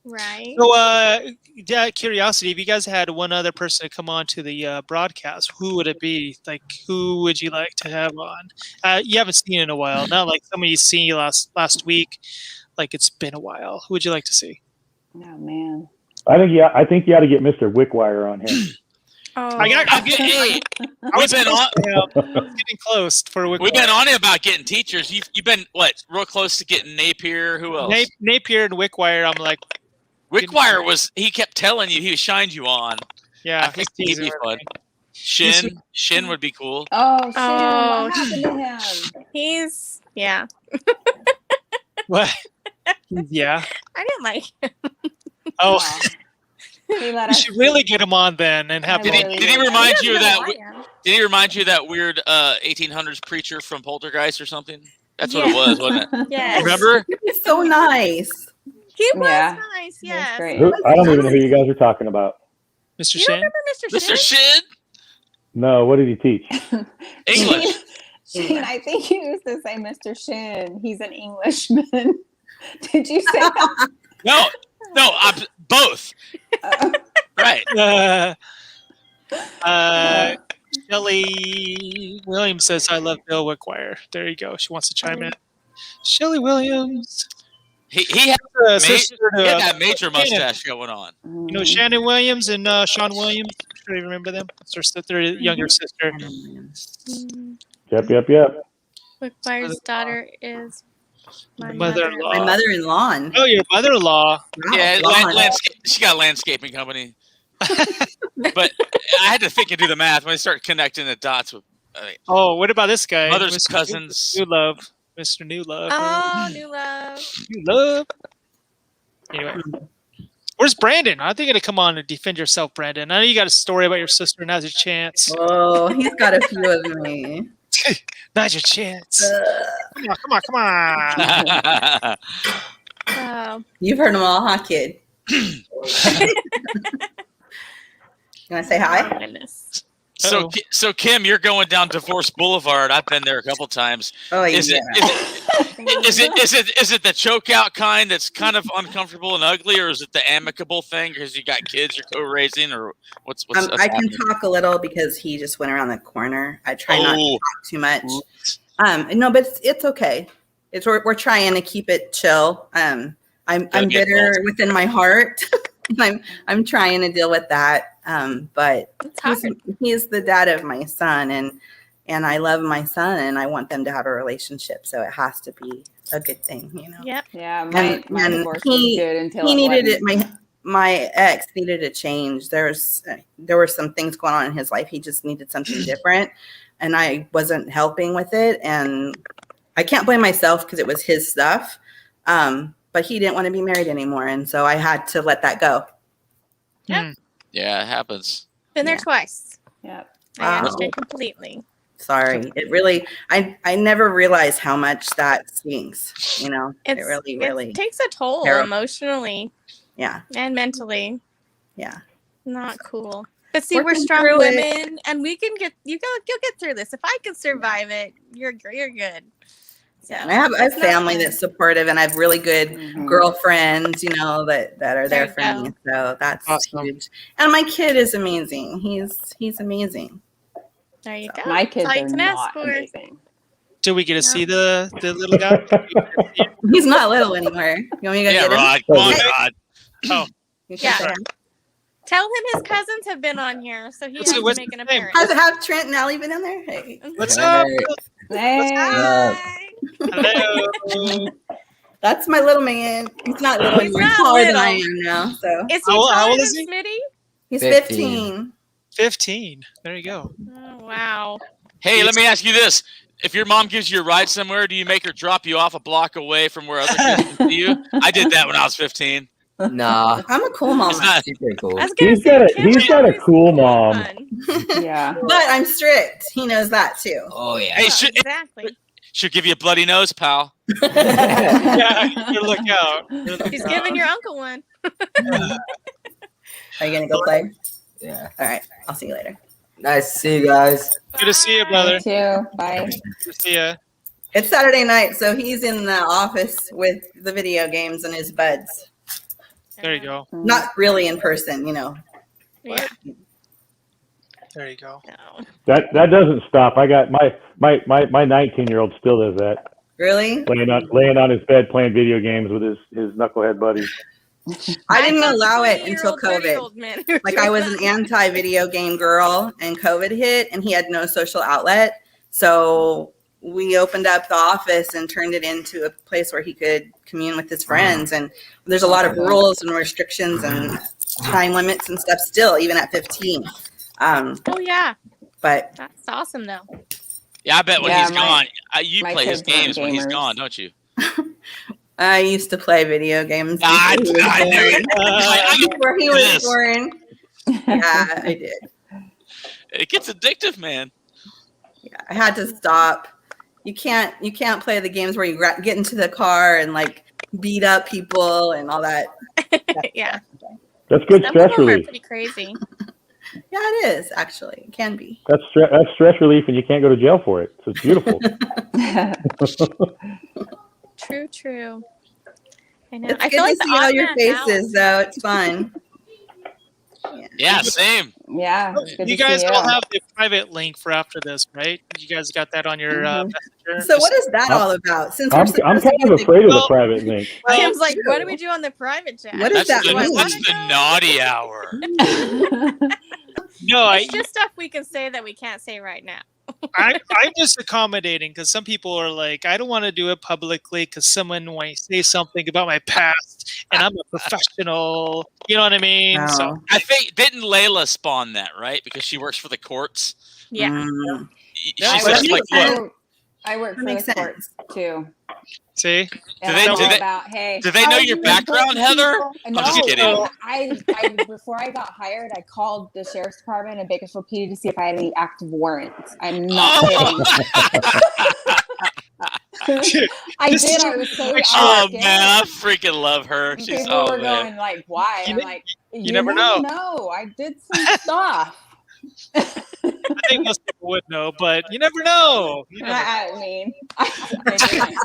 Right. So, curiosity, if you guys had one other person to come on to the broadcast, who would it be? Like, who would you like to have on? You haven't seen in a while. Not like somebody you seen last week. Like, it's been a while. Who would you like to see? Oh, man. I think you ought to get Mr. Wickwire on here. We've been getting close for We've been on it about getting teachers. You've been real close to getting Napier. Who else? Napier and Wickwire. I'm like, Wickwire he kept telling you he shined you on. Yeah, I think he'd be fun. Shin would be cool. Oh, Shin, what happened to him? He's What? Yeah. I didn't like him. Oh. You should really get him on then and have. Did he remind you of that? Did he remind you of that weird 1800s preacher from Poltergeist or something? That's what it was, wasn't it? Yes. Remember? He's so nice. He was nice. Yes. I don't even know who you guys are talking about. Mr. You Shin. remember Mr. Shin? Mr. Shin? No, what did he teach? English. Shane, I think you used to say Mr. Shin. He's an Englishman. Did you say that? No, both. Right. Shelly Williams says, "I love Bill Wickwire." There you go. She wants to chime in. Shelly Williams. He had, Sister he to, had that major mustache going on. you know, Shannon Williams and Sean Williams. I'm sure you remember them. It's their younger sister. Yep. Wickwire's daughter is my Mother-in-law. My mother-in-law. Oh, your mother-in-law. Yeah, she got a landscaping company. But I had to think and do the math when I start connecting the dots with. Oh, what about this guy? Mother's Mr. cousins. New Love. Mr. New Love. Oh, New Love. New Love. Anyway. Where's Brandon? I think you got to come on and defend yourself, Brandon. I know you got a story about your sister. Now's your chance. Oh, he's got a few of me. Now's your chance. Come on. Oh. You've heard them all, huh, kid? You want to say hi? Oh, goodness. So Kim, you're going down Divorce Boulevard. I've been there a couple times. Oh, yeah. Is it the choke out kind that's kind of uncomfortable and ugly, or is it the amicable thing because you got kids you're co-raising, or what's I can talk a little because he just went around the corner. I try not to talk too much. No, but it's okay. We're trying to keep it chill. I'm bitter within my heart. I'm trying to deal with that. But he's the dad of my son, and I love my son, and I want them to have a relationship. So it has to be a good thing, you know. Yep. Yeah, my divorce was good until he it needed wasn't. it. My ex needed a change. There were some things going on in his life. He just needed something different, and I wasn't helping with it. And I can't blame myself because it was his stuff. But he didn't want to be married anymore, and so I had to let that go. Yep. Yeah, it happens. Been there twice. Yep. I understand completely. Sorry. It really, I never realized how much that stings. You know, it really it takes a toll emotionally. Yeah. And mentally. Yeah. Not cool. But see, we're Working strong through women, and we can get you'll get through this. If I can survive it, you're good. So And I have a family that's supportive, and I have really good girlfriends, you know, that are there for me. So that's huge. And my kid is amazing. He's amazing. There you go. My kids That's all are you can ask not for. amazing. Do we get to see the little guy? He's not little anymore. You want me to go get Rod. him? Come on, Rod. Oh. Yeah. Tell him his cousins have been on here, so he has to make an appearance. Have Trent and Allie been in there? Hey. What's up? Hey. Hi. Hello. That's my little man. He's not little anymore. He's taller than I am now. So Is he How taller old than is he? Smitty? he's 15. 15. There you go. Oh, wow. Hey, let me ask you this. If your mom gives you a ride somewhere, do you make her drop you off a block away from where other kids can see you? I did that when I was 15. Nah, I'm a cool mom. It's not, she's pretty cool. I was gonna He's say, got a Kim he's is got a always cool mom. fun. Yeah. But I'm strict. He knows that too. Oh yeah. hey, Exactly. should give you a bloody nose, pal. Yeah, you better look out. He's giving your uncle one. Are you gonna go play? Yeah. All right. I'll see you later. Nice to see you guys. Good to see you, brother. Me too. Bye. Good to see you. It's Saturday night, so he's in the office with the video games and his buds. There you go. Not really in person, you know. Yeah. There you go. No. That doesn't stop. I got my 19-year-old still does that. Really? Laying on his bed playing video games with his knucklehead buddies. I didn't thought allow it 20-year-old, until COVID. 30-year-old men were Like I doing was an that. anti-video game girl, and COVID hit, and he had no social outlet. So we opened up the office and turned it into a place where he could commune with his friends. And there's a lot of rules and restrictions and time limits and stuff still, even at 15. Oh yeah, But that's awesome though. Yeah, I bet when Yeah, he's gone, you my play his kids aren't games when he's gamers. gone, don't you? I used to play video games I knew before he was born. Yeah, I did. It gets addictive, man. Yeah, I had to stop. You can't play the games where you get into the car and like beat up people and all that. Yeah. That's good Some stress of them are relief. pretty crazy. Yeah, it is actually. It can be. That's stress relief, and you can't go to jail for it. So it's beautiful. True. I know. It's I good feel to like the see all your odd man out. faces, though. It's fun. Yeah, same. Yeah, it's good You to guys see all you. have the private link for after this, right? You guys got that on your messenger? So what is that all about? Since I'm supposed kind to of be the- afraid of the Well- private link. Well, Tim's like, what do true. we do on the private chat? What does That's that mean? the naughty hour. no, It's just stuff we can say that we can't say right now. I'm just accommodating because some people are like, I don't want to do it publicly because someone might say something about my past, and I'm a professional. You know what I mean? So No. I think didn't Layla spawn that, right? Because she works for the courts. Yeah. Mm. She's I just work- like, look, I work That for makes the sense. courts too. see, And they- I'm do all they- about, hey, do they know how your you background, report Heather? people? I'm No, just kidding. I before I got hired, I called the sheriff's department in Bakersfield PD to see if I had any active warrants. I'm not kidding. I This did. is I was so Oh scared. man, I freaking love her. She's People were man. going like, "Why?" You I'm ne- like, you never know. I did some stuff. I think most people would know, but you never know. You never I mean, I didn't.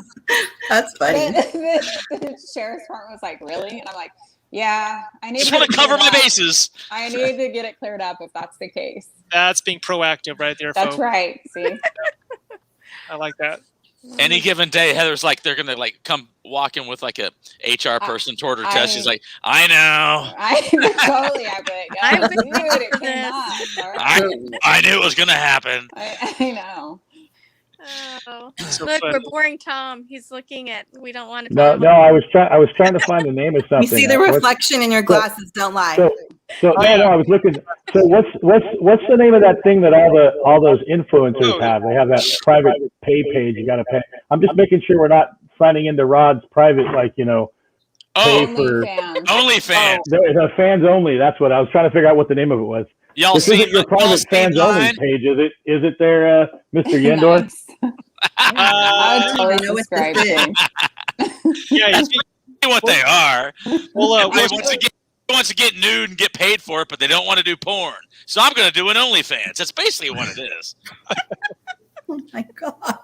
That's funny. The sheriff's department was like, "Really?" And I'm like, "Yeah, I need Just to want to get it cover my cleared up. bases. I need to get it cleared up if that's the case." That's being proactive right there, That's folks. right. See, I like that. Any given day, Heather's like they're gonna like come walking with like a HR person toward her chest. She's like, I know. I totally. I bet. I've Yeah, been dude, it for came this. up. All right. I knew it was gonna happen. I know. Oh, So look, funny. we're boring Tom. He's looking at. We don't want to. No, I was trying to find the name of something. You see the What's- reflection in your glasses. Don't lie. So no, I was looking. So what's the name of that thing that all those influencers have? They have that private pay page. You got to pay. I'm just making sure we're not signing into Rod's private, like pay Oh, for OnlyFans. OnlyFans. the fans only. That's what I was trying to figure out what the name of it was. Y'all This see isn't your private fans only page, is it? Is it there, Mr. YeNDoR? Nice. I would I totally know what subscribe this to. Yeah, you See what they are. well, Everybody wants to get nude and get paid for it, but they don't want to do porn. So I'm going to do an OnlyFans. That's basically what it is. Oh my god.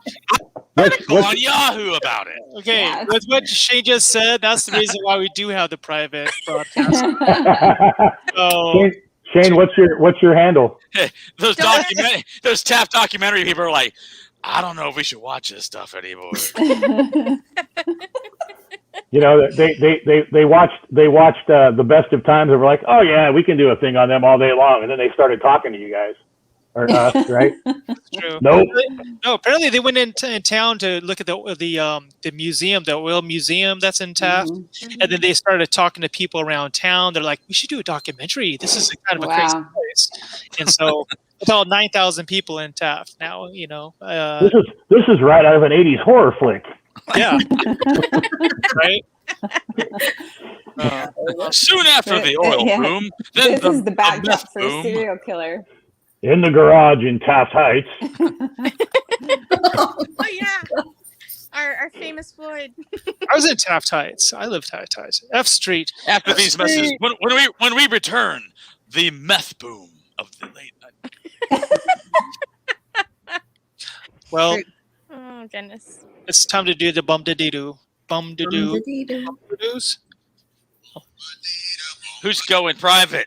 Article on Yahoo about it. okay. Yeah, With what Shane just said, that's the reason why we do have the private broadcast. So, Shane, what's your handle? Those Don't- those TAF documentary people are like, I don't know if we should watch this stuff anymore. You know, they watched the best of times and were like, oh yeah, we can do a thing on them all day long, and then they started talking to you guys or us, right? true. Nope. No, apparently they went in town to look at the museum, the oil museum that's in Taft, and then they started talking to people around town. They're like, "We should do a documentary. This is kind of a crazy Wow. place." And so, with all 9,000 people in Taft now, This is right out of an '80s horror flick. yeah, right. Soon after the oil Yeah. boom, then This is the backdrop meth for a boom. serial killer. In the garage in Taft Heights. Oh yeah, our famous Floyd. I was in Taft Heights. I lived Taft Heights. F Street. After these messages, when we return, the meth boom of the late night. Well, Oh goodness. it's time to do the bum de doo. Bum de doo. Doos. Who's going private?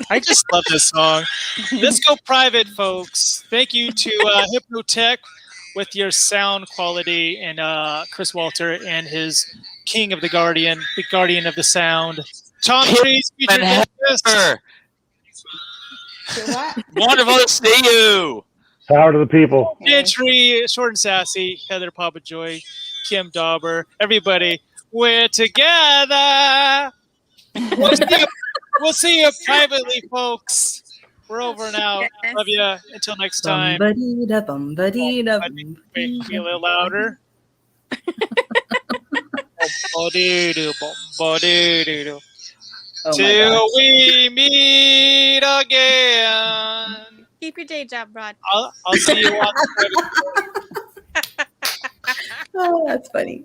I just love this song. Let's go private, folks. Thank you to Hypnotech with your sound quality, and Chris Walter and his King of the Guardian of the Sound. Tom TReeS featured And guest. Heather, What? wonderful to see you. Power to the people. Tree, Short and Sassy, Heather Papajoy, Kim Dauber, everybody. We're together. We'll see you privately, folks. We're over and out. Love you. Until next time. Bum-ba-dee-da, bum-ba-dee-da, Wait, be a little louder. Bum-ba-dee-doo, bum-ba-dee-doo. Oh my Till gosh. we meet again. Keep your day job, Rod. I'll see you on Oh, that's funny.